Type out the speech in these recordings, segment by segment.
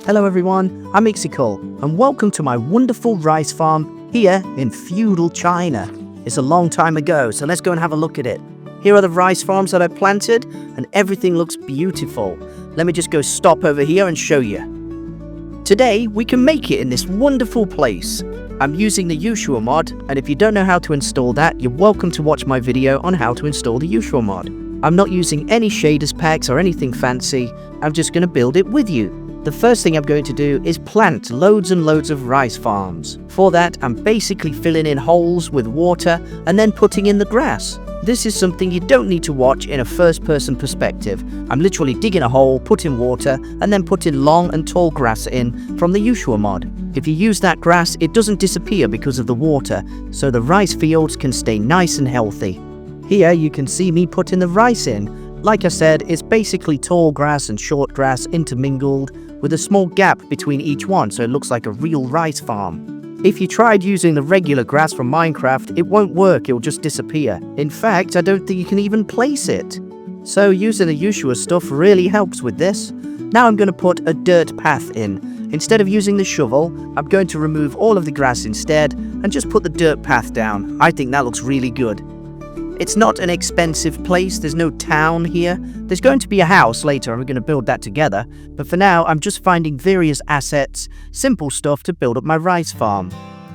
Hello everyone, I'm Ixical, and welcome to my wonderful rice farm here in feudal China. It's a long time ago, so let's go and have a look at it. Here are the rice farms that I planted, and everything looks beautiful. Let me just go stop over here and show you. Today, we can make it in this wonderful place. I'm using the Yuushya Mod, and if you don't know how to install that, you're welcome to watch my video on how to install the Yuushya Mod. I'm not using any shaders packs or anything fancy, I'm just going to build it with you. The first thing I'm going to do is plant loads and loads of rice farms. For that, I'm basically filling in holes with water and then putting in the grass. This is something you don't need to watch in a first-person perspective. I'm literally digging a hole, putting water, and then putting long and tall grass in from the Yuushya Mod. If you use that grass, it doesn't disappear because of the water, so the rice fields can stay nice and healthy. Here you can see me putting the rice in. Like I said, it's basically tall grass and short grass intermingled with a small gap between each one, so it looks like a real rice farm. If you tried using the regular grass from Minecraft, it won't work, it'll just disappear. In fact, I don't think you can even place it. So using the Yuushya stuff really helps with this. Now I'm going to put a dirt path in. Instead of using the shovel, I'm going to remove all of the grass instead and just put the dirt path down. I think that looks really good. It's not an expensive place, there's no town here. There's going to be a house later and we're going to build that together. But for now, I'm just finding various assets, simple stuff to build up my rice farm.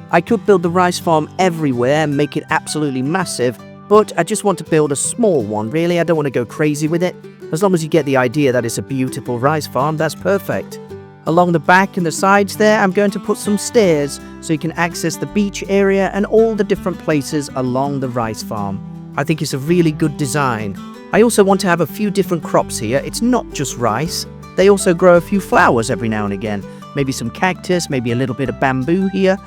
I could build the rice farm everywhere and make it absolutely massive, but I just want to build a small one, really. I don't want to go crazy with it. As long as you get the idea that it's a beautiful rice farm, that's perfect. Along the back and the sides there, I'm going to put some stairs so you can access the beach area and all the different places along the rice farm. I think it's a really good design. I also want to have a few different crops here. It's not just rice. They also grow a few flowers every now and again. Maybe some cactus, maybe a little bit of bamboo here.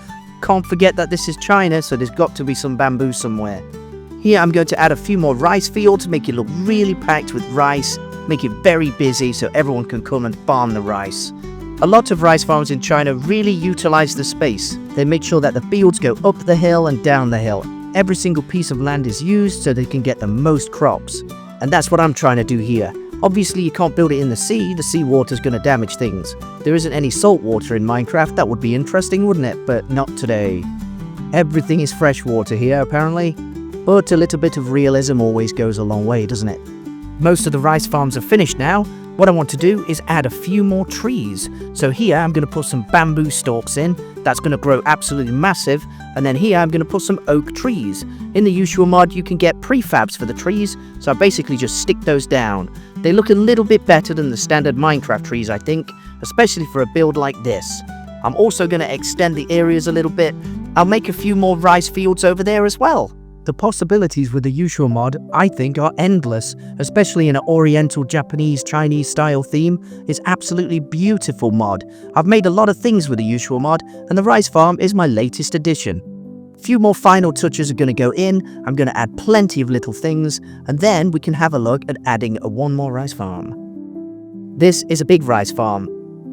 Can't forget that this is China, so there's got to be some bamboo somewhere. Here I'm going to add a few more rice fields, make it look really packed with rice, make it very busy so everyone can come and farm the rice. A lot of rice farms in China really utilize the space. They make sure that the fields go up the hill and down the hill. Every single piece of land is used so they can get the most crops. And that's what I'm trying to do here. Obviously you can't build it in the sea water's going to damage things. There isn't any salt water in Minecraft, that would be interesting, wouldn't it? But not today. Everything is fresh water here apparently, but a little bit of realism always goes a long way, doesn't it? Most of the rice farms are finished now. What I want to do is add a few more trees. So here I'm going to put some bamboo stalks in. That's going to grow absolutely massive. And then here I'm going to put some oak trees. In the Yuushya Mod you can get prefabs for the trees. So I basically just stick those down. They look a little bit better than the standard Minecraft trees, I think. Especially for a build like this. I'm also going to extend the areas a little bit. I'll make a few more rice fields over there as well. The possibilities with the Yuushya Mod, I think, are endless, especially in an Oriental Japanese Chinese style theme. It's absolutely beautiful mod. I've made a lot of things with the Yuushya Mod, and the rice farm is my latest addition. A few more final touches are going to go in. I'm going to add plenty of little things, and then we can have a look at adding one more rice farm. This is a big rice farm.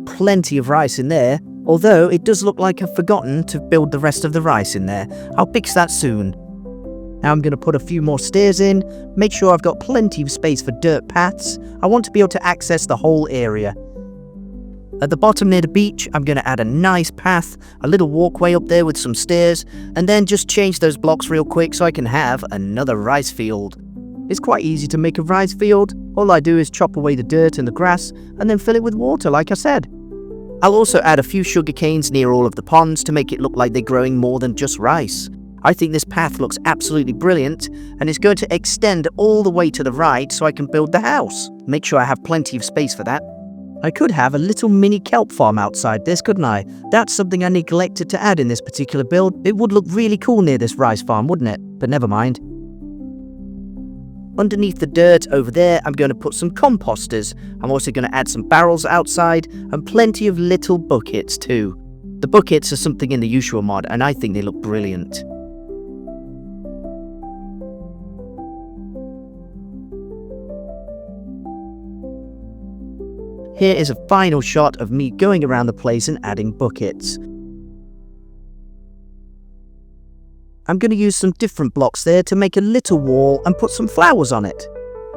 Plenty of rice in there, although it does look like I've forgotten to build the rest of the rice in there. I'll fix that soon. Now I'm going to put a few more stairs in, make sure I've got plenty of space for dirt paths. I want to be able to access the whole area. At the bottom near the beach, I'm going to add a nice path, a little walkway up there with some stairs, and then just change those blocks real quick so I can have another rice field. It's quite easy to make a rice field. All I do is chop away the dirt and the grass, and then fill it with water like I said. I'll also add a few sugar canes near all of the ponds to make it look like they're growing more than just rice. I think this path looks absolutely brilliant, and it's going to extend all the way to the right so I can build the house. Make sure I have plenty of space for that. I could have a little mini kelp farm outside this, couldn't I? That's something I neglected to add in this particular build. It would look really cool near this rice farm, wouldn't it? But never mind. Underneath the dirt over there, I'm going to put some composters. I'm also going to add some barrels outside and plenty of little buckets too. The buckets are something in the Yuushya Mod, and I think they look brilliant. Here is a final shot of me going around the place and adding buckets. I'm going to use some different blocks there to make a little wall and put some flowers on it.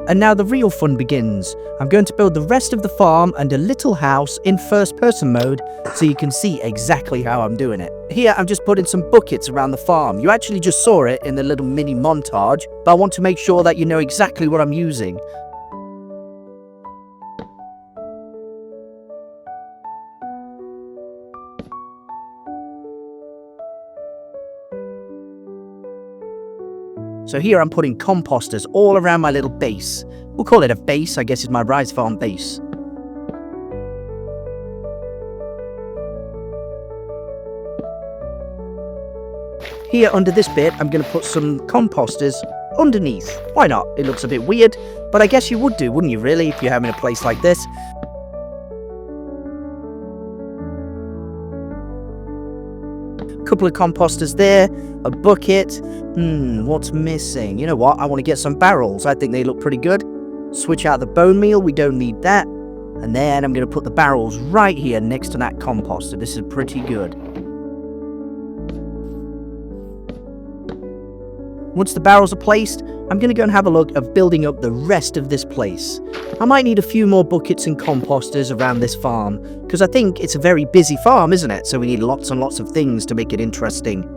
And now the real fun begins. I'm going to build the rest of the farm and a little house in first-person mode so you can see exactly how I'm doing it. Here, I'm just putting some buckets around the farm. You actually just saw it in the little mini montage, but I want to make sure that you know exactly what I'm using. So here I'm putting composters all around my little base. We'll call it a base, I guess it's my rice farm base. Here under this bit, I'm going to put some composters underneath. Why not? It looks a bit weird, but I guess you would do, wouldn't you really, if you're having a place like this? Couple of composters there, a bucket. What's missing? You know what? I want to get some barrels. I think they look pretty good. Switch out the bone meal. We don't need that. And then I'm going to put the barrels right here next to that composter. This is pretty good. Once the barrels are placed, I'm going to go and have a look of building up the rest of this place. I might need a few more buckets and composters around this farm, because I think it's a very busy farm, isn't it? So we need lots and lots of things to make it interesting.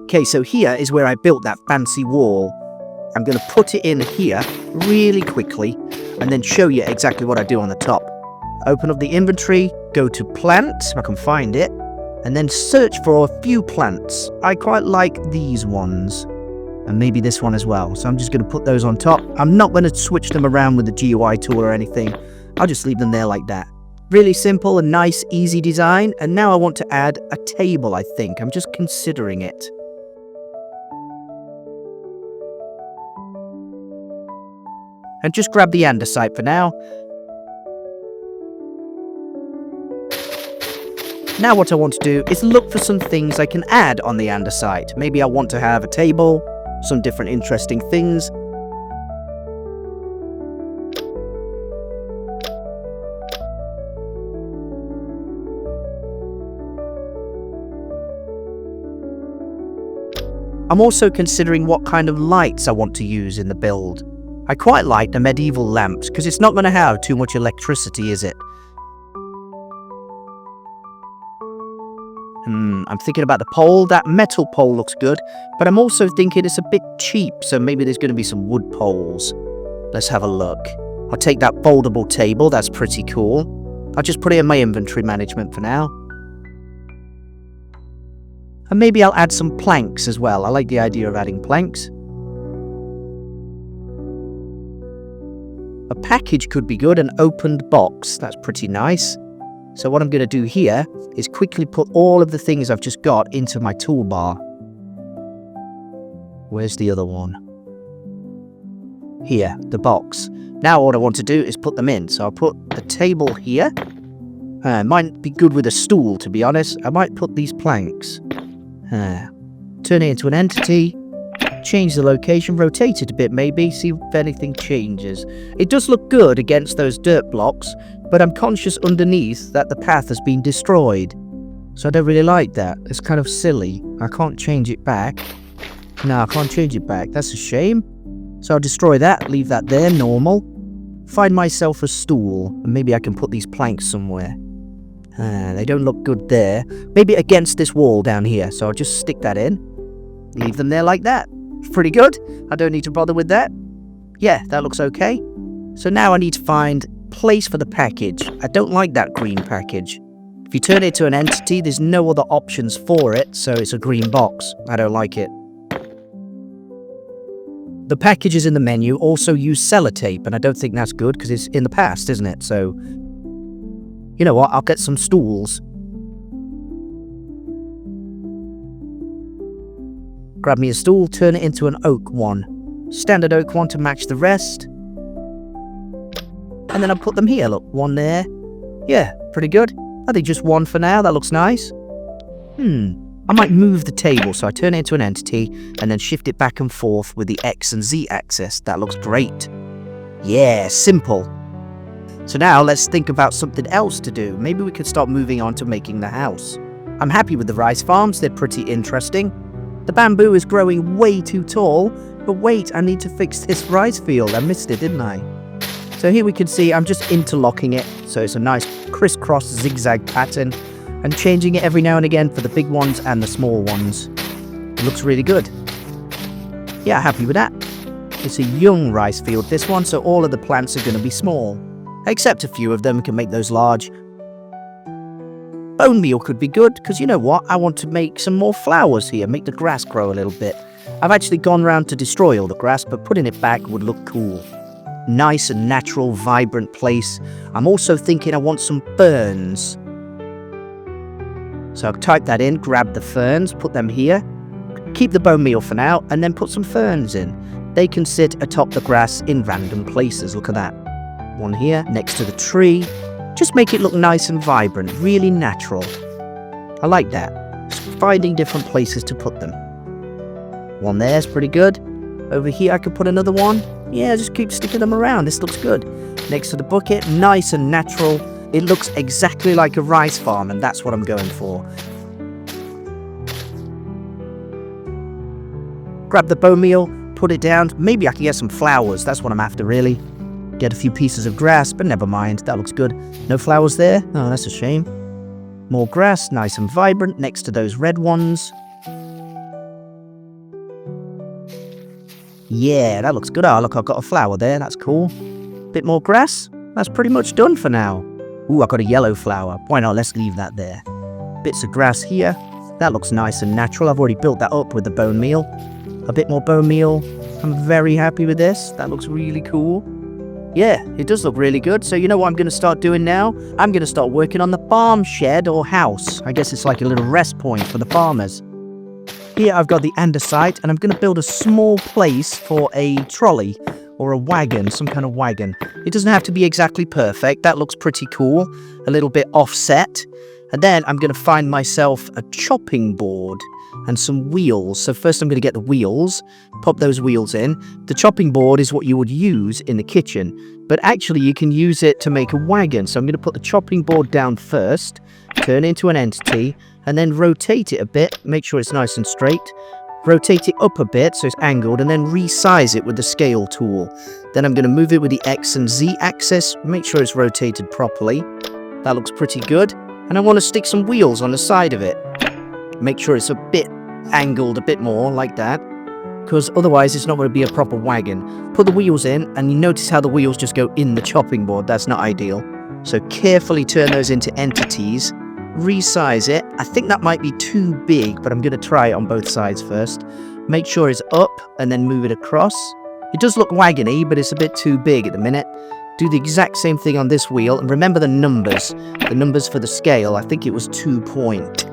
Okay, so here is where I built that fancy wall. I'm going to put it in here really quickly and then show you exactly what I do on the top. Open up the inventory, go to plants, if I can find it, and then search for a few plants. I quite like these ones, and maybe this one as well. So I'm just going to put those on top. I'm not going to switch them around with the GUI tool or anything. I'll just leave them there like that. Really simple and nice, easy design. And now I want to add a table, I think. I'm just considering it. And just grab the andesite for now. Now what I want to do is look for some things I can add on the andesite. Maybe I want to have a table, some different interesting things. I'm also considering what kind of lights I want to use in the build. I quite like the medieval lamps because it's not going to have too much electricity, is it? I'm thinking about the pole. That metal pole looks good, but I'm also thinking it's a bit cheap, so maybe there's going to be some wood poles. Let's have a look. I'll take that foldable table. That's pretty cool. I'll just put it in my inventory management for now. And maybe I'll add some planks as well. I like the idea of adding planks. A package could be good, an opened box. That's pretty nice. So what I'm going to do here is quickly put all of the things I've just got into my toolbar. Where's the other one? Here, the box. Now what I want to do is put them in. So I'll put the table here. Might be good with a stool, to be honest. I might put these planks. Turn it into an entity. Change the location, rotate it a bit maybe, see if anything changes. It does look good against those dirt blocks, but I'm conscious underneath that the path has been destroyed. So I don't really like that. It's kind of silly. I can't change it back. No, I can't change it back. That's a shame. So I'll destroy that, leave that there, normal. Find myself a stool, and maybe I can put these planks somewhere. They don't look good there. Maybe against this wall down here, so I'll just stick that in. Leave them there like that. Pretty good. I don't need to bother with that. Yeah, that looks okay. So now I need to find place for the package. I don't like that green package. If you turn it to an entity, there's no other options for it, so it's a green box. I don't like it. The packages in the menu also use sellotape, and I don't think that's good because it's in the past, isn't it? So, you know what? I'll get some stools. Grab me a stool, turn it into an oak one. Standard oak one to match the rest. And then I'll put them here, look, one there. Yeah, pretty good. I think just one for now, that looks nice. I might move the table, so I turn it into an entity and then shift it back and forth with the X and Z axis. That looks great. Yeah, simple. So now let's think about something else to do. Maybe we could start moving on to making the house. I'm happy with the rice farms, they're pretty interesting. The bamboo is growing way too tall, but wait, I need to fix this rice field. I missed it, didn't I? So here we can see I'm just interlocking it, so it's a nice crisscross zigzag pattern, and changing it every now and again for the big ones and the small ones. It looks really good. Yeah, happy with that. It's a young rice field, this one, so all of the plants are going to be small. Except a few of them can make those large. Bone meal could be good, because you know what? I want to make some more flowers here, make the grass grow a little bit. I've actually gone round to destroy all the grass, but putting it back would look cool. Nice and natural, vibrant place. I'm also thinking I want some ferns. So I'll type that in, grab the ferns, put them here. Keep the bone meal for now, and then put some ferns in. They can sit atop the grass in random places. Look at that. One here, next to the tree. Just make it look nice and vibrant, really natural. I like that. Just finding different places to put them. One there's pretty good. Over here I could put another one. Yeah, just keep sticking them around. This looks good. Next to the bucket, nice and natural. It looks exactly like a rice farm, and that's what I'm going for. Grab the bone meal, put it down. Maybe I can get some flowers. That's what I'm after, really. Get a few pieces of grass, but never mind. That looks good. No flowers there? Oh, that's a shame. More grass, nice and vibrant, next to those red ones. Yeah, that looks good. Oh, look, I've got a flower there. That's cool. Bit more grass. That's pretty much done for now. Ooh, I got a yellow flower. Why not? Let's leave that there. Bits of grass here. That looks nice and natural. I've already built that up with the bone meal. A bit more bone meal. I'm very happy with this. That looks really cool. Yeah, it does look really good. So you know what I'm going to start doing now? I'm going to start working on the farm shed or house. I guess it's like a little rest point for the farmers. Here I've got the andesite, and I'm going to build a small place for a trolley or a wagon, some kind of wagon. It doesn't have to be exactly perfect. That looks pretty cool. A little bit offset. And then I'm going to find myself a chopping board and some wheels. So first I'm going to get the wheels, pop those wheels in. The chopping board is what you would use in the kitchen, but actually you can use it to make a wagon. So I'm going to put the chopping board down first, turn it into an entity, and then rotate it a bit, make sure it's nice and straight. Rotate it up a bit so it's angled, and then resize it with the scale tool. Then I'm going to move it with the X and Z axis, make sure it's rotated properly. That looks pretty good. And I want to stick some wheels on the side of it. Make sure it's a bit angled a bit more, like that. Because otherwise it's not going to be a proper wagon. Put the wheels in, and you notice how the wheels just go in the chopping board. That's not ideal. So carefully turn those into entities. Resize it. I think that might be too big, but I'm going to try it on both sides first. Make sure it's up, and then move it across. It does look wagony, but it's a bit too big at the minute. Do the exact same thing on this wheel, and remember the numbers. The numbers for the scale, I think it was 2 point.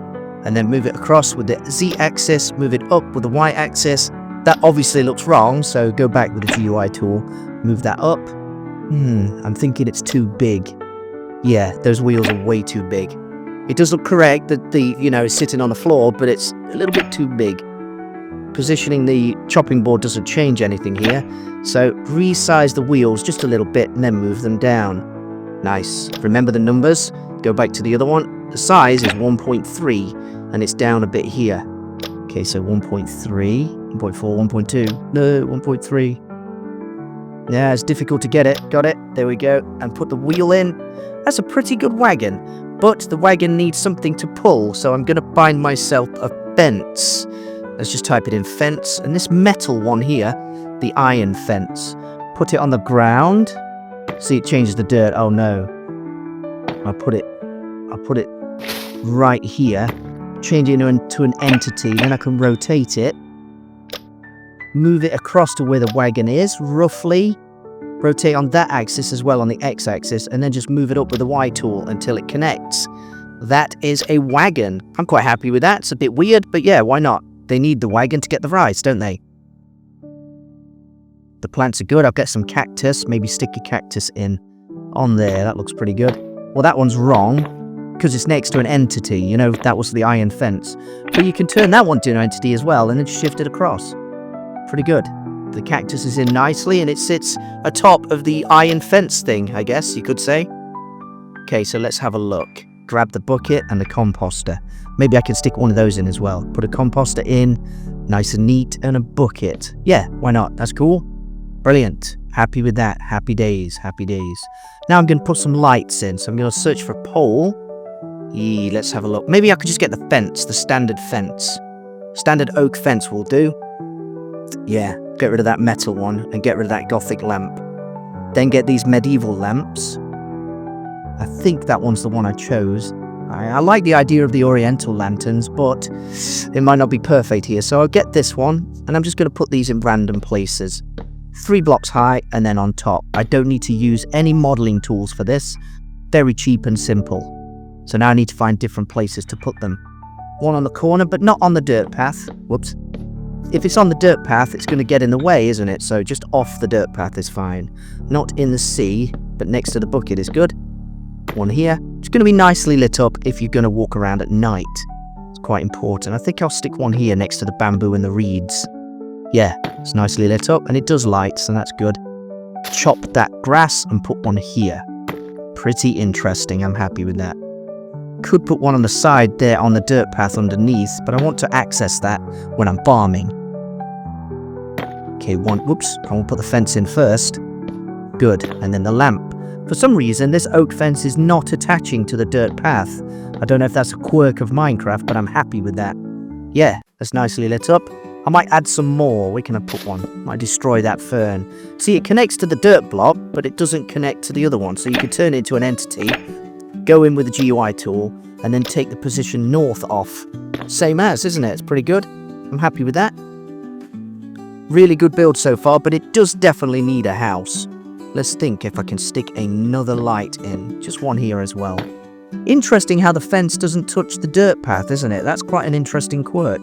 And then move it across with the Z-axis, move it up with the Y-axis. That obviously looks wrong, so go back with the GUI tool. Move that up. I'm thinking it's too big. Yeah, those wheels are way too big. It does look correct that it's sitting on the floor, but it's a little bit too big. Positioning the chopping board doesn't change anything here, so resize the wheels just a little bit and then move them down. Nice. Remember the numbers? Go back to the other one. The size is 1.3 and it's down a bit here. Okay, so 1.3, 1.4, 1.2, no, 1.3. Yeah, it's difficult to get it. Got it. There we go. And put the wheel in. That's a pretty good wagon, but the wagon needs something to pull, so I'm going to find myself a fence. Let's just type it in fence, and this metal one here, the iron fence. Put it on the ground. See, it changes the dirt. Oh no. I'll put it right here. Change it into an entity, then I can rotate it. Move it across to where the wagon is, roughly. Rotate on that axis as well, on the X-axis, and then just move it up with the Y tool until it connects. That is a wagon. I'm quite happy with that. It's a bit weird, but yeah, why not? They need the wagon to get the rice, don't they? The plants are good. I'll get some cactus, maybe stick a cactus in on there. That looks pretty good. Well, that one's wrong because it's next to an entity. You know, that was the iron fence. But you can turn that one to an entity as well and then shift it across. Pretty good. The cactus is in nicely and it sits atop of the iron fence thing, I guess you could say. Okay, so let's have a look. Grab the bucket and the composter. Maybe I can stick one of those in as well. Put a composter in, nice and neat, and a bucket. Yeah, why not? That's cool. Brilliant. Happy with that. Happy days, happy days. Now I'm going to put some lights in. So I'm going to search for a pole. Let's have a look. Maybe I could just get the fence, the standard fence. Standard oak fence will do. Yeah, get rid of that metal one and get rid of that gothic lamp. Then get these medieval lamps. I think that one's the one I chose. I like the idea of the oriental lanterns, but it might not be perfect here. So I'll get this one, and I'm just going to put these in random places. 3 blocks high, and then on top. I don't need to use any modeling tools for this. Very cheap and simple. So now I need to find different places to put them. One on the corner, but not on the dirt path. Whoops. If it's on the dirt path, it's going to get in the way, isn't it? So just off the dirt path is fine. Not in the sea, but next to the bucket is good. One here. It's going to be nicely lit up if you're going to walk around at night. It's quite important. I think I'll stick one here next to the bamboo and the reeds. Yeah, it's nicely lit up and it does light, so that's good. Chop that grass and put one here. Pretty interesting. I'm happy with that. Could put one on the side there on the dirt path underneath, but I want to access that when I'm farming. Okay, whoops, I want to put the fence in first. Good, and then the lamp. For some reason, this oak fence is not attaching to the dirt path. I don't know if that's a quirk of Minecraft, but I'm happy with that. Yeah, that's nicely lit up. I might add some more. Where can I put one? Might destroy that fern. See, it connects to the dirt block, but it doesn't connect to the other one. So you could turn it into an entity, go in with the GUI tool, and then take the position north off. Same as, isn't it? It's pretty good. I'm happy with that. Really good build so far, but it does definitely need a house. Let's think if I can stick another light in. Just one here as well. Interesting how the fence doesn't touch the dirt path, isn't it? That's quite an interesting quirk.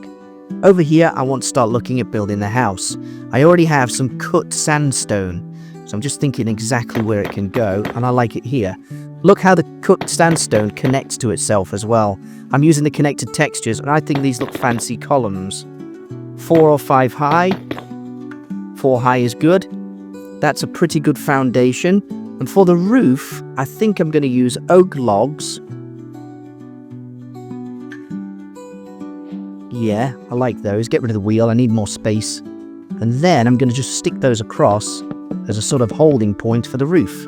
Over here, I want to start looking at building the house. I already have some cut sandstone, so I'm just thinking exactly where it can go, and I like it here. Look how the cut sandstone connects to itself as well. I'm using the connected textures, and I think these look fancy columns. 4 or 5 high. 4 high is good. That's a pretty good foundation. And for the roof, I think I'm going to use oak logs. Yeah, I like those. Get rid of the wheel. I need more space. And then I'm going to just stick those across as a sort of holding point for the roof.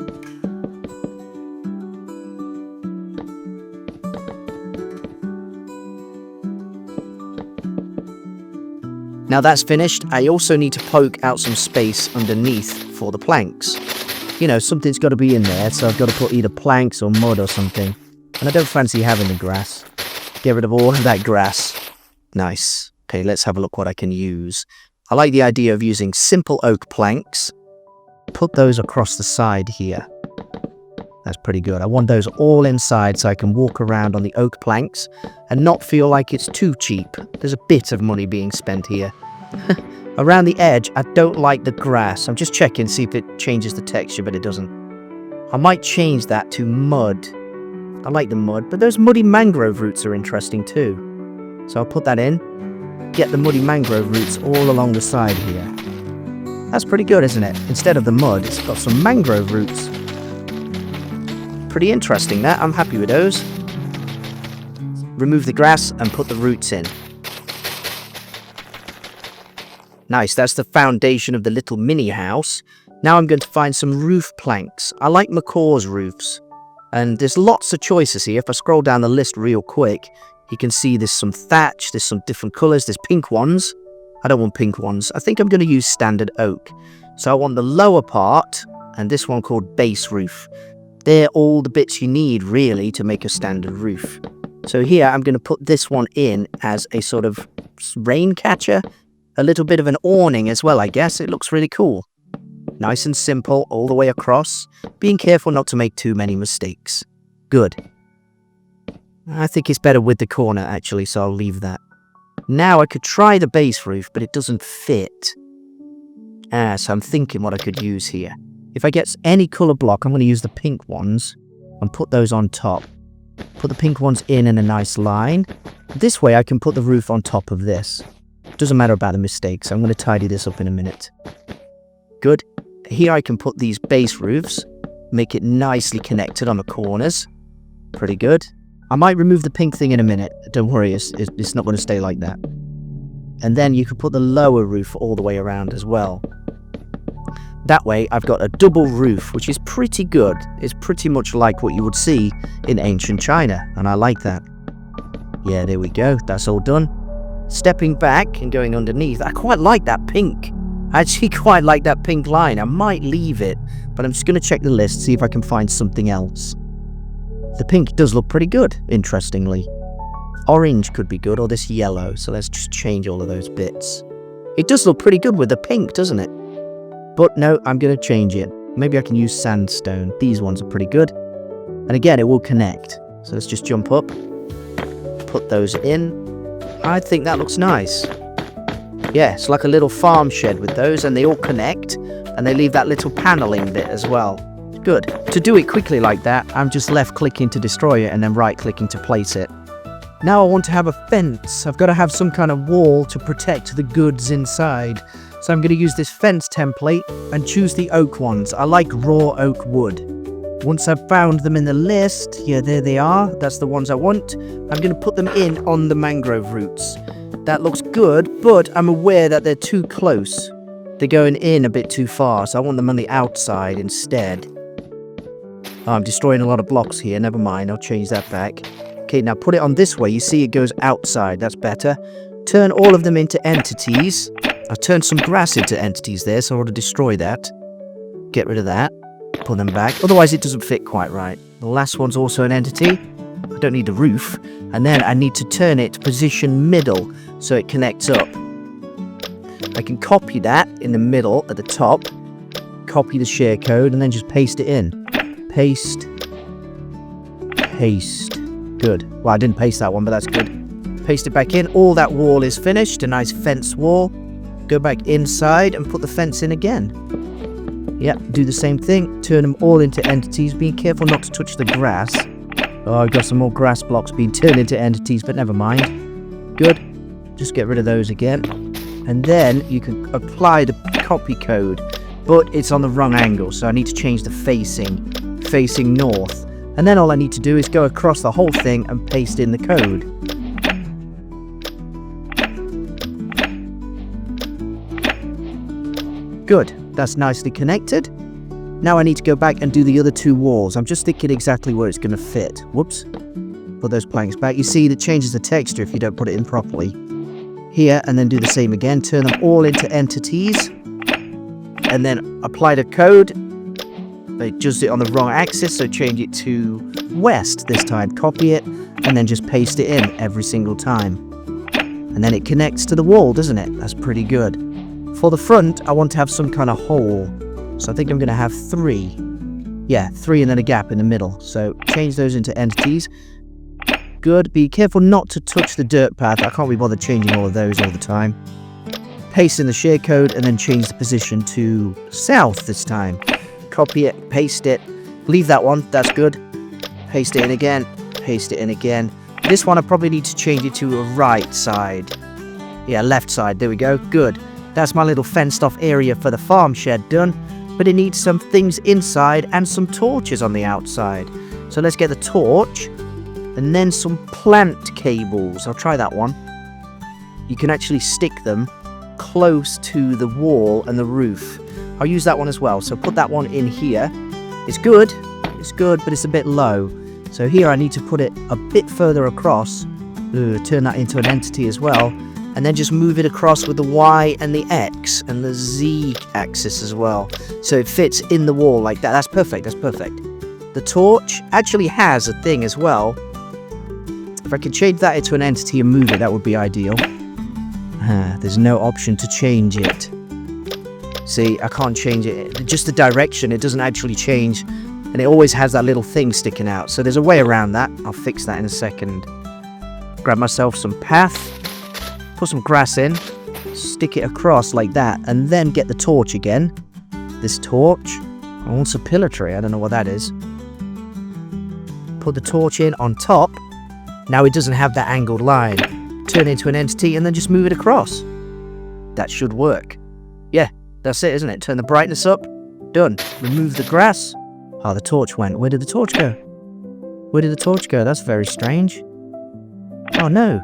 Now that's finished, I also need to poke out some space underneath for the planks. You know, something's got to be in there, so I've got to put either planks or mud or something. And I don't fancy having the grass. Get rid of all of that grass. Nice. Okay, let's have a look what I can use. I like the idea of using simple oak planks. Put those across the side here. That's pretty good. I want those all inside so I can walk around on the oak planks and not feel like it's too cheap. There's a bit of money being spent here. Around the edge, I don't like the grass. I'm just checking, see if it changes the texture, but it doesn't. I might change that to mud. I like the mud, but those muddy mangrove roots are interesting too. So I'll put that in. Get the muddy mangrove roots all along the side here. That's pretty good, isn't it? Instead of the mud, it's got some mangrove roots. Pretty interesting, that. I'm happy with those. Remove the grass and put the roots in. Nice, that's the foundation of the little mini house. Now I'm going to find some roof planks. I like Macaw's roofs. And there's lots of choices here. If I scroll down the list real quick, you can see there's some thatch, there's some different colours, there's pink ones. I don't want pink ones. I think I'm going to use standard oak. So I want the lower part, and this one called base roof. They're all the bits you need, really, to make a standard roof. So here, I'm going to put this one in as a sort of rain catcher. A little bit of an awning as well, I guess. It looks really cool. Nice and simple all the way across. Being careful not to make too many mistakes. Good. I think it's better with the corner, actually, so I'll leave that. Now I could try the base roof, but it doesn't fit. So I'm thinking what I could use here. If I get any colour block, I'm going to use the pink ones and put those on top. Put the pink ones in a nice line. This way I can put the roof on top of this. Doesn't matter about the mistakes. I'm going to tidy this up in a minute. Good. Here I can put these base roofs, make it nicely connected on the corners. Pretty good. I might remove the pink thing in a minute. Don't worry, it's not going to stay like that. And then you can put the lower roof all the way around as well. That way I've got a double roof, which is pretty good. It's pretty much like what you would see in ancient China, and I like that. Yeah, there we go. That's all done. Stepping back and going underneath, I quite like that pink. I actually quite like that pink line. I might leave it, but I'm just going to check the list, see if I can find something else. The pink does look pretty good, interestingly. Orange could be good, or this yellow, so let's just change all of those bits. It does look pretty good with the pink, doesn't it? But no, I'm going to change it. Maybe I can use sandstone. These ones are pretty good. And again, it will connect. So let's just jump up, put those in. I think that looks nice. Yeah, it's like a little farm shed with those, and they all connect, and they leave that little paneling bit as well. Good. To do it quickly like that, I'm just left clicking to destroy it and then right clicking to place it. Now I want to have a fence. I've got to have some kind of wall to protect the goods inside. So I'm going to use this fence template and choose the oak ones. I like raw oak wood. Once I've found them in the list, yeah, there they are. That's the ones I want. I'm going to put them in on the mangrove roots. That looks good, but I'm aware that they're too close. They're going in a bit too far, so I want them on the outside instead. Oh, I'm destroying a lot of blocks here. Never mind, I'll change that back. Okay, now put it on this way. You see it goes outside. That's better. Turn all of them into entities. I've turned some grass into entities there, so I want to destroy that. Get rid of that. Put them back. Otherwise, it doesn't fit quite right. The last one's also an entity. I don't need a roof. And then I need to turn it to position middle, so it connects up. I can copy that in the middle at the top. Copy the share code, and then just paste it in. Paste. Paste. Good. Well, I didn't paste that one, but that's good. Paste it back in. All that wall is finished. A nice fence wall. Go back inside and put the fence in again. Yep, do the same thing. Turn them all into entities. Being careful not to touch the grass. Oh, I've got some more grass blocks being turned into entities, but never mind. Good. Just get rid of those again. And then you can apply the copy code, but it's on the wrong angle, so I need to change the facing north. And then all I need to do is go across the whole thing and paste in the code. Good, that's nicely connected. Now I need to go back and do the other two walls. I'm just thinking exactly where it's going to fit. Whoops. Put those planks back. You see, that changes the texture if you don't put it in properly. Here, and then do the same again. Turn them all into entities. And then apply the code. They adjust it on the wrong axis, so change it to west this time. Copy it, and then just paste it in every single time. And then it connects to the wall, doesn't it? That's pretty good. For the front, I want to have some kind of hole. So I think I'm going to have 3. Yeah, 3 and then a gap in the middle. So change those into entities. Good. Be careful not to touch the dirt path. I can't be bothered changing all of those all the time. Paste in the share code and then change the position to south this time. Copy it, paste it. Leave that one. That's good. Paste it in again. Paste it in again. This one I probably need to change it to a right side. Yeah, left side. There we go. Good. That's my little fenced off area for the farm shed done, but it needs some things inside and some torches on the outside. So let's get the torch and then some plant cables. I'll try that one. You can actually stick them close to the wall and the roof. I'll use that one as well. So put that one in here. It's good, but it's a bit low. So here I need to put it a bit further across. Turn that into an entity as well. And then just move it across with the Y and the X and the Z axis as well. So it fits in the wall like that. That's perfect, that's perfect. The torch actually has a thing as well. If I could change that into an entity and move it, that would be ideal. There's no option to change it. See, I can't change it. Just the direction, it doesn't actually change. And it always has that little thing sticking out. So there's a way around that. I'll fix that in a second. Grab myself some path. Put some grass in, stick it across like that, and then get the torch again. This torch. I want a pillar tree. I don't know what that is. Put the torch in on top. Now it doesn't have that angled line. Turn it into an entity and then just move it across. That should work. Yeah, That's it, isn't it? Turn the brightness up. Done. Remove the grass. Oh, the torch went. Where did the torch go? Where did the torch go? That's very strange. Oh, no.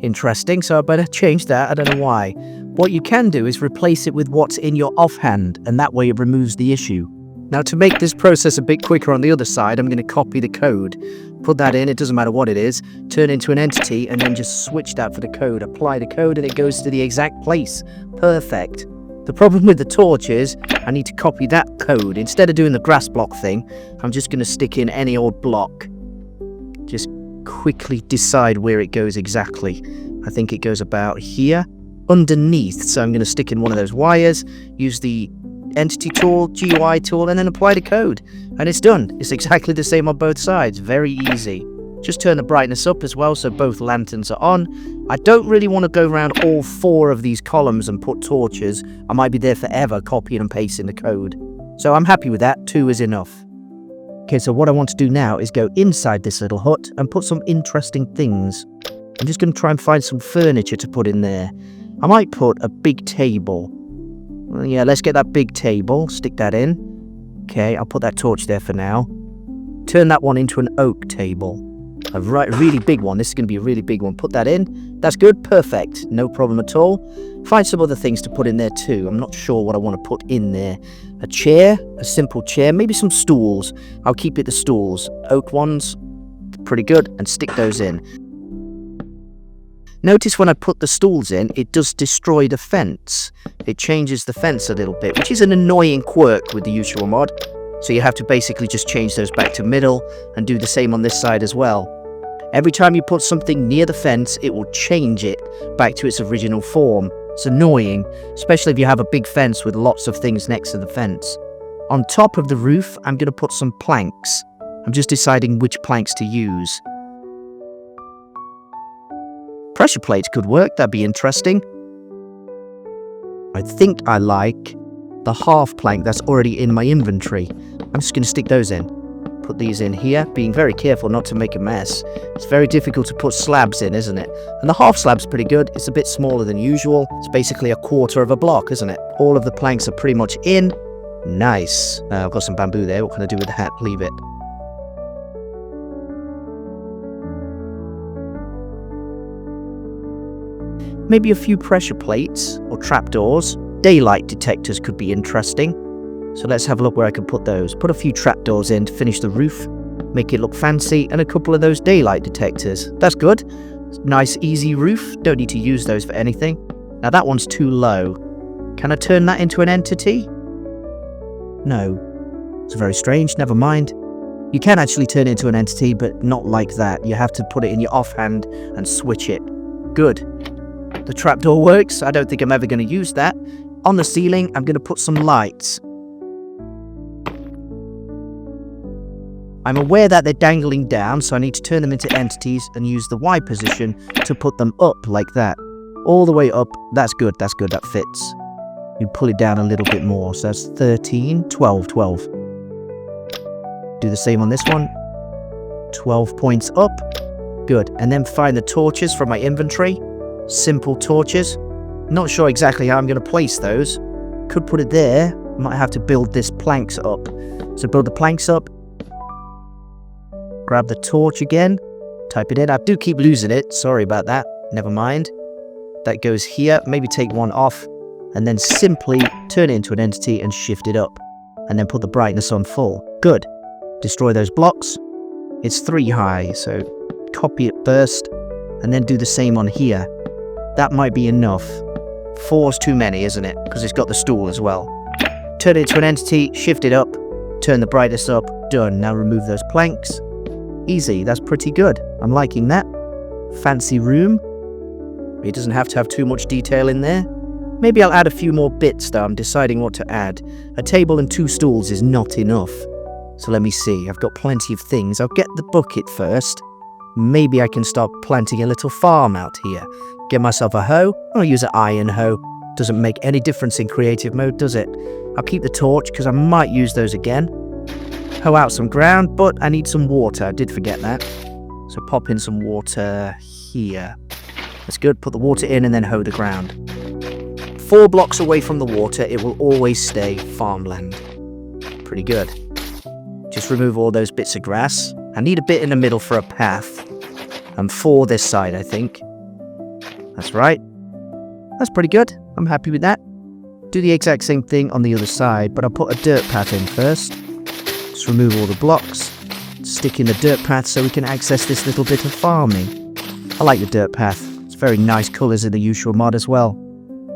Interesting, so I better change that. I don't know why. What you can do is replace it with what's in your offhand, and that way it removes the issue. Now, to make this process a bit quicker on the other side, I'm going to copy the code. Put that in, it doesn't matter what it is, turn it into an entity, and then just switch that for the code. Apply the code, and it goes to the exact place. Perfect. The problem with the torch is, I need to copy that code. Instead of doing the grass block thing, I'm just going to stick in any old block. Just quickly decide where it goes exactly. I think it goes about here, underneath. So I'm going to stick in one of those wires, use the entity tool, GUI tool, and then apply the code. And it's done. It's exactly the same on both sides. Very easy. Just turn the brightness up as well so both lanterns are on. I don't really want to go around all 4 of these columns and put torches. I might be there forever copying and pasting the code. So I'm happy with that. 2 is enough. Okay, so what I want to do now is go inside this little hut and put some interesting things. I'm just going to try and find some furniture to put in there. I might put a big table. Well, yeah, let's get that big table. Stick that in. Okay, I'll put that torch there for now. Turn that one into an oak table. A really big one. This is going to be a really big one. Put that in. That's good. Perfect. No problem at all. Find some other things to put in there too. I'm not sure what I want to put in there. A chair. A simple chair. Maybe some stools. I'll keep it the stools. Oak ones. Pretty good. And stick those in. Notice when I put the stools in, it does destroy the fence. It changes the fence a little bit, which is an annoying quirk with the Yuushya Mod. So you have to basically just change those back to middle and do the same on this side as well. Every time you put something near the fence, it will change it back to its original form. It's annoying, especially if you have a big fence with lots of things next to the fence. On top of the roof, I'm going to put some planks. I'm just deciding which planks to use. Pressure plates could work, that'd be interesting. I think I like the half plank that's already in my inventory. I'm just going to stick those in. Put these in here, being very careful not to make a mess. It's very difficult to put slabs in, isn't it? And the half slab's pretty good. It's a bit smaller than usual. It's basically a quarter of a block, isn't it? All of the planks are pretty much in. Nice. I've got some bamboo there. What can I do with the hat? Leave it. Maybe a few pressure plates or trapdoors. Daylight detectors could be interesting. So let's have a look where I can put those. Put a few trapdoors in to finish the roof. Make it look fancy. And a couple of those daylight detectors. That's good. Nice, easy roof. Don't need to use those for anything. Now that one's too low. Can I turn that into an entity? No. It's very strange. Never mind. You can actually turn it into an entity, but not like that. You have to put it in your offhand and switch it. Good. The trapdoor works. I don't think I'm ever going to use that. On the ceiling, I'm going to put some lights. I'm aware that they're dangling down, so I need to turn them into entities and use the Y position to put them up like that. All the way up. That's good. That's good. That fits. You pull it down a little bit more. So that's 13, 12, 12. Do the same on this one. 12 points up. Good. And then find the torches from my inventory. Simple torches. Not sure exactly how I'm going to place those. Could put it there. Might have to build this planks up. So build the planks up. Grab the torch again. Type it in. I do keep losing it. Sorry about that. Never mind. That goes here. Maybe take one off. And then simply turn it into an entity and shift it up. And then put the brightness on full. Good. Destroy those blocks. It's 3 high. So copy it first. And then do the same on here. That might be enough. 4's too many, isn't it? Because it's got the stool as well. Turn it into an entity, shift it up, turn the brightness up, done. Now remove those planks. Easy, that's pretty good. I'm liking that. Fancy room. It doesn't have to have too much detail in there. Maybe I'll add a few more bits though. I'm deciding what to add. A table and 2 stools is not enough. So let me see. I've got plenty of things. I'll get the bucket first. Maybe I can start planting a little farm out here. Get myself a hoe. I'll use an iron hoe. Doesn't make any difference in creative mode, does it? I'll keep the torch because I might use those again. Hoe out some ground, but I need some water. I did forget that. So pop in some water here. That's good. Put the water in and then hoe the ground. 4 blocks away from the water, it will always stay farmland. Pretty good. Just remove all those bits of grass. I need a bit in the middle for a path. And 4 this side, I think. That's right. That's pretty good. I'm happy with that. Do the exact same thing on the other side, but I'll put a dirt path in first. Just remove all the blocks. Stick in the dirt path so we can access this little bit of farming. I like the dirt path. It's very nice colours in the Yuushya Mod as well.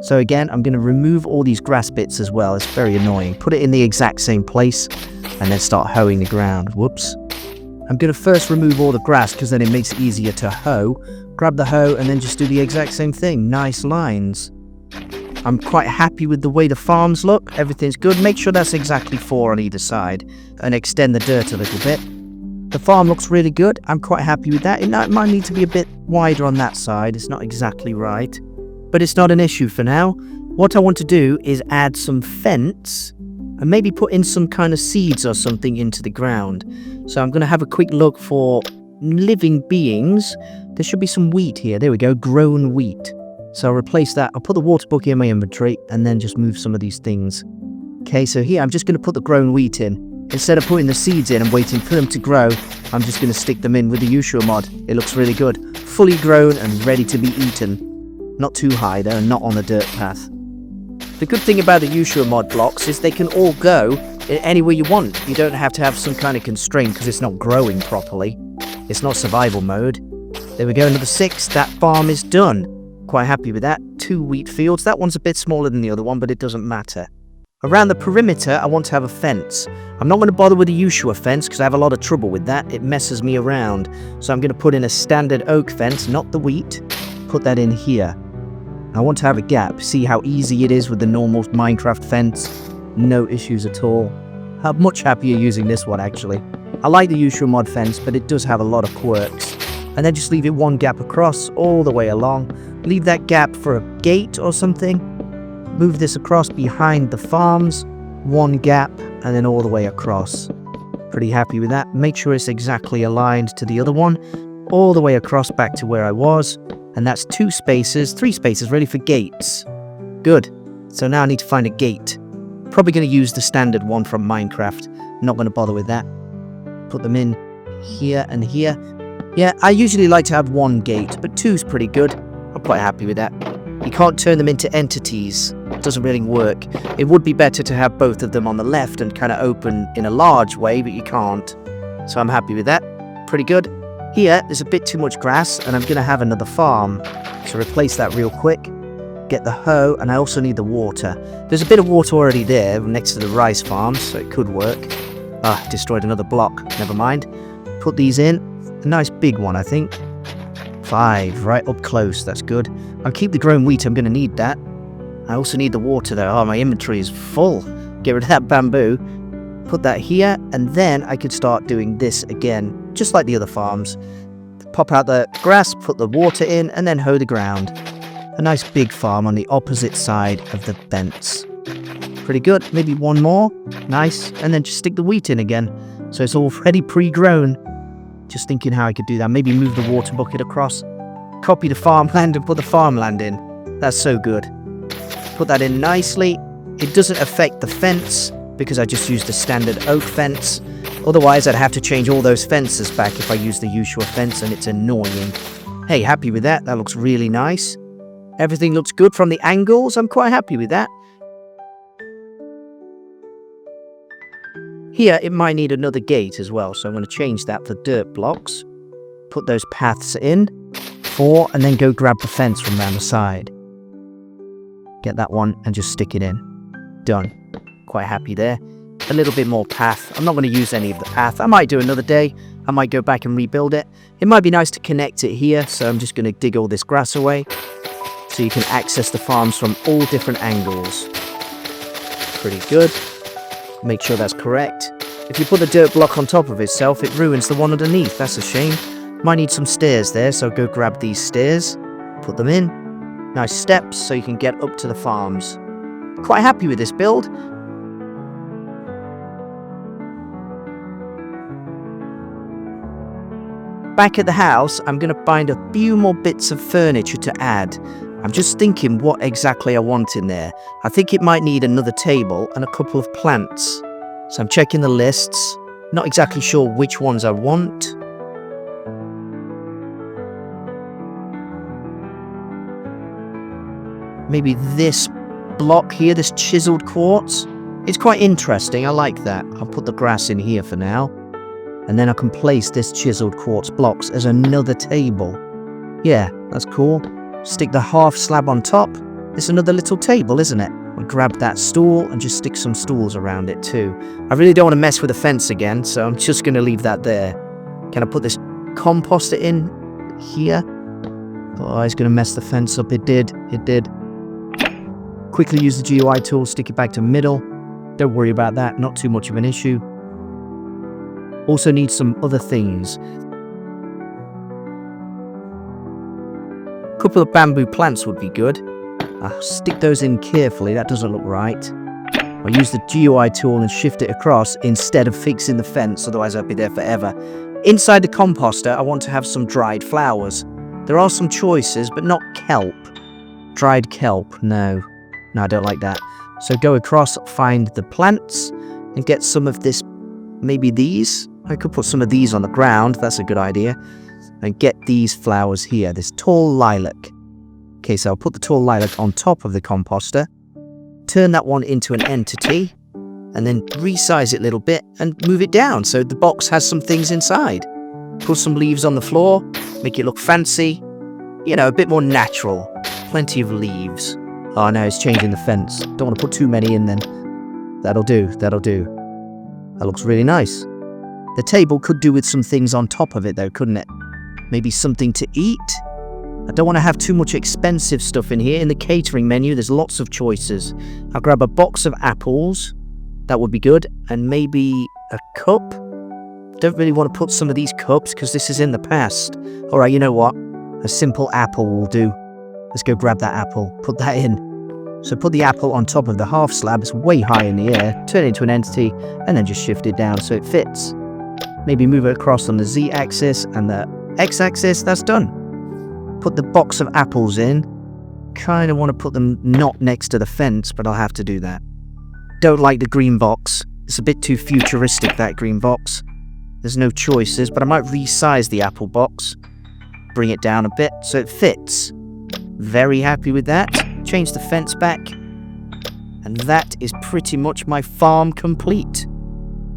So again, I'm going to remove all these grass bits as well. It's very annoying. Put it in the exact same place and then start hoeing the ground. Whoops. I'm going to first remove all the grass because then it makes it easier to hoe. Grab the hoe and then just do the exact same thing. Nice lines. I'm quite happy with the way the farms look. Everything's good. Make sure that's exactly 4 on either side and extend the dirt a little bit. The farm looks really good. I'm quite happy with that. It might need to be a bit wider on that side. It's not exactly right, but it's not an issue for now. What I want to do is add some fence and maybe put in some kind of seeds or something into the ground. So I'm going to have a quick look for living beings. There should be some wheat here. There we go, grown wheat. So I'll replace that. I'll put the water bucket in my inventory and then just move some of these things. Okay, so here I'm just going to put the grown wheat in. Instead of putting the seeds in and waiting for them to grow, I'm just going to stick them in with the Yuushya Mod. It looks really good. Fully grown and ready to be eaten. Not too high though, and not on the dirt path. The good thing about the Yuushya Mod blocks is they can all go anywhere you want. You don't have to have some kind of constraint because it's not growing properly. It's not survival mode. There we go, number 6. That farm is done. Quite happy with that. 2 wheat fields. That one's a bit smaller than the other one, but it doesn't matter. Around the perimeter, I want to have a fence. I'm not going to bother with the Yuushya fence because I have a lot of trouble with that. It messes me around. So I'm going to put in a standard oak fence, not the wheat. Put that in here. I want to have a gap. See how easy it is with the normal Minecraft fence. No issues at all. I'm much happier using this one actually. I like the Yuushya Mod fence, but it does have a lot of quirks. And then just leave it one gap across all the way along. Leave that gap for a gate or something. Move this across behind the farms. One gap and then all the way across. Pretty happy with that. Make sure it's exactly aligned to the other one. All the way across back to where I was. And that's 2 spaces, 3 spaces ready for gates. Good. So now I need to find a gate. Probably going to use the standard one from Minecraft. Not going to bother with that. Put them in here and here. Yeah, I usually like to have 1 gate, but 2's pretty good. I'm quite happy with that. You can't turn them into entities. It doesn't really work. It would be better to have both of them on the left and kind of open in a large way, but you can't. So I'm happy with that. Pretty good. Here, there's a bit too much grass, and I'm going to have another farm. So replace that real quick. Get the hoe, and I also need the water. There's a bit of water already there next to the rice farm, so it could work. Ah, destroyed another block. Never mind. Put these in. A nice big one, I think. 5, right up close. That's good. I'll keep the grown wheat. I'm going to need that. I also need the water, though. Oh, my inventory is full. Get rid of that bamboo. Put that here, and then I could start doing this again, just like the other farms. Pop out the grass, put the water in, and then hoe the ground. A nice big farm on the opposite side of the fence. Pretty good. Maybe 1 more. Nice. And then just stick the wheat in again. So it's already pre-grown. Just thinking how I could do that. Maybe move the water bucket across. Copy the farmland and put the farmland in. That's so good. Put that in nicely. It doesn't affect the fence because I just used the standard oak fence. Otherwise, I'd have to change all those fences back if I use the Yuushya fence, and it's annoying. Hey, happy with that. That looks really nice. Everything looks good from the angles. I'm quite happy with that. Here, it might need another gate as well, so I'm going to change that for dirt blocks. Put those paths in. 4, and then go grab the fence from around the side. Get that one and just stick it in. Done. Quite happy there. A little bit more path. I'm not going to use any of the path. I might do another day. I might go back and rebuild it. It might be nice to connect it here, so I'm just going to dig all this grass away so you can access the farms from all different angles. Pretty good. Make sure that's correct. If you put the dirt block on top of itself, it ruins the one underneath. That's a shame. Might need some stairs there, so go grab these stairs. Put them in. Nice steps so you can get up to the farms. Quite happy with this build. Back at the house, I'm going to find a few more bits of furniture to add. I'm just thinking what exactly I want in there. I think it might need another table and a couple of plants. So I'm checking the lists. Not exactly sure which ones I want. Maybe this block here, this chiseled quartz. It's quite interesting. I like that. I'll put the grass in here for now. And then I can place this chiseled quartz blocks as another table. Yeah, that's cool. Stick the half slab on top. It's another little table, isn't it? I'll grab that stool and just stick some stools around it too. I really don't want to mess with the fence again, so I'm just going to leave that there. Can I put this composter in here? Oh, it's going to mess the fence up. It did. Quickly use the GUI tool, stick it back to middle. Don't worry about that, not too much of an issue. Also need some other things. A couple of bamboo plants would be good. I'll stick those in carefully, that doesn't look right. I'll use the GUI tool and shift it across instead of fixing the fence, otherwise I'll be there forever. Inside the composter, I want to have some dried flowers. There are some choices, but not kelp. Dried kelp, no. No, I don't like that. So go across, find the plants, and get some of this, maybe these? I could put some of these on the ground, that's a good idea. And get these flowers here, this tall lilac. Okay, so I'll put the tall lilac on top of the composter, turn that one into an entity, and then resize it a little bit and move it down so the box has some things inside. Put some leaves on the floor, make it look fancy, you know, a bit more natural. Plenty of leaves. Oh no, it's changing the fence. Don't want to put too many in then. That'll do. That looks really nice. The table could do with some things on top of it though, couldn't it? Maybe something to eat? I don't want to have too much expensive stuff in here. In the catering menu, there's lots of choices. I'll grab a box of apples. That would be good. And maybe a cup. Don't really want to put some of these cups because this is in the past. Alright, you know what? A simple apple will do. Let's go grab that apple. Put that in. So put the apple on top of the half slab. It's way high in the air. Turn it into an entity and then just shift it down so it fits. Maybe move it across on the Z-axis and the X-axis. That's done. Put the box of apples in. Kind of want to put them not next to the fence, but I'll have to do that. Don't like the green box. It's a bit too futuristic, that green box. There's no choices, but I might resize the apple box. Bring it down a bit so it fits. Very happy with that. Change the fence back. And that is pretty much my farm complete.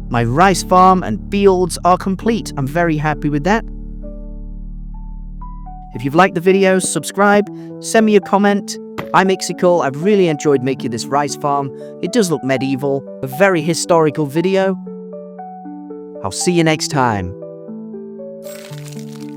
My rice farm and fields are complete. I'm very happy with that. If you've liked the video, subscribe, send me a comment. I'm Ixical. I've really enjoyed making this rice farm. It does look medieval, a very historical video. I'll see you next time.